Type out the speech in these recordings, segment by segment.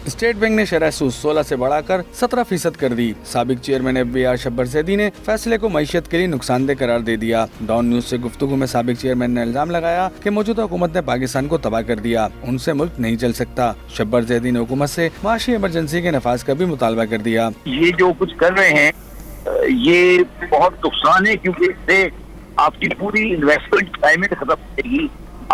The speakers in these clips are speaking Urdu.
اسٹیٹ بینک نے شرح سود 16 سے بڑھا کر 17% کر دی۔ سابق چیئرمین FBR شبر زیدی نے فیصلے کو معیشت کے لیے نقصان دہ قرار دے دیا۔ ڈان نیوز سے گفتگو میں سابق چیئرمین نے الزام لگایا کہ موجودہ حکومت نے پاکستان کو تباہ کر دیا، ان سے ملک نہیں چل سکتا۔ شبر زیدی نے حکومت سے معاشی ایمرجنسی کے نفاذ کا بھی مطالبہ کر دیا۔ یہ جو کچھ کر رہے ہیں یہ بہت نقصان ہے، کیونکہ اس سے آپ کی پوری انویسٹمنٹ کلائمیٹ ختم ہو جائے گی۔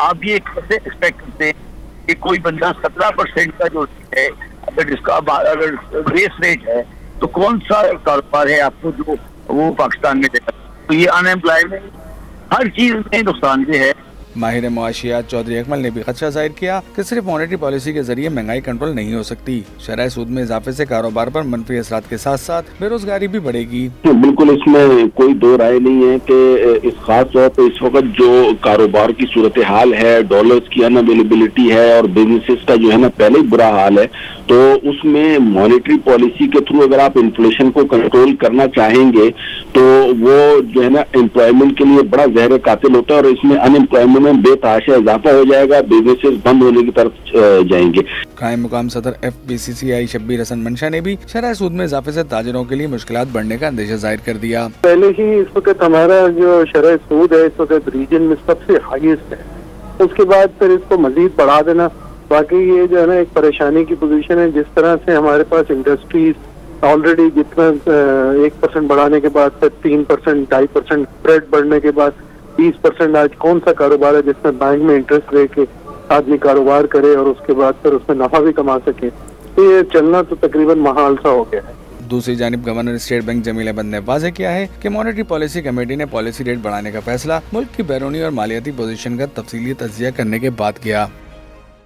آپ یہ کیسے ایکسپیکٹ کرتے ہیں کہ کوئی بندہ 17% کا جو ہے اگر بیس ریٹ ہے تو کون سا کاروبار ہے آپ کو جو وہ پاکستان میں دے گا؟ تو یہ ان ایمپلائمنٹ ہر چیز میں نقصان دہ ہے۔ ماہر معاشیات چودھری اکمل نے بھی خدشہ ظاہر کیا کہ صرف مانیٹری پالیسی کے ذریعے مہنگائی کنٹرول نہیں ہو سکتی۔ شرح سود میں اضافے سے کاروبار پر منفی اثرات کے ساتھ ساتھ بے روزگاری بھی بڑھے گی۔ بالکل اس میں کوئی دو رائے نہیں ہے کہ اس خاص طور پہ اس وقت جو کاروبار کی صورتحال ہے، ڈالرز کی ان اویلیبلٹی ہے اور بزنسز کا جو ہے نا پہلے ہی برا حال ہے، تو اس میں مانیٹری پالیسی کے تھرو اگر آپ انفلیشن کو کنٹرول کرنا چاہیں گے تو وہ جو ہے نا امپلائمنٹ کے لیے بڑا زہر قاتل ہوتا ہے، اور اس میں ان امپلائمنٹ میں بے تحاشا اضافہ ہو جائے گا، بزنسز بند ہونے کی طرف جائیں گے۔ قائم مقام صدر FBCCI شبیر حسن منشا نے بھی شرح سود میں اضافے سے تاجروں کے لیے مشکلات بڑھنے کا اندیشہ ظاہر کر دیا۔ پہلے ہی اس وقت ہمارا جو شرح سود ہے اس وقت ریجن میں سب سے ہائیسٹ ہے، اس کے بعد پھر اس کو مزید بڑھا دینا باقی یہ جو ہے نا ایک پریشانی کی پوزیشن ہے۔ جس طرح سے ہمارے پاس انڈسٹریز آلریڈی جتنا 1% بڑھانے کے بعد پھر 3%، 2.5% اسپریڈ بڑھنے کے بعد 20%، آج کون سا کاروبار ہے جس میں بینک میں انٹرسٹ لے کے آدمی کاروبار کرے اور اس کے بعد پھر اس میں نفع بھی کما سکے؟ تو یہ چلنا تو تقریباً محال سا ہو گیا ہے۔ دوسری جانب گورنر اسٹیٹ بینک جمیل بند نے واضح کیا ہے کہ مانیٹری پالیسی کمیٹی نے پالیسی ریٹ بڑھانے کا فیصلہ ملک کی بیرونی اور مالیاتی پوزیشن کا تفصیلی تجزیہ کرنے کے بعد کیا۔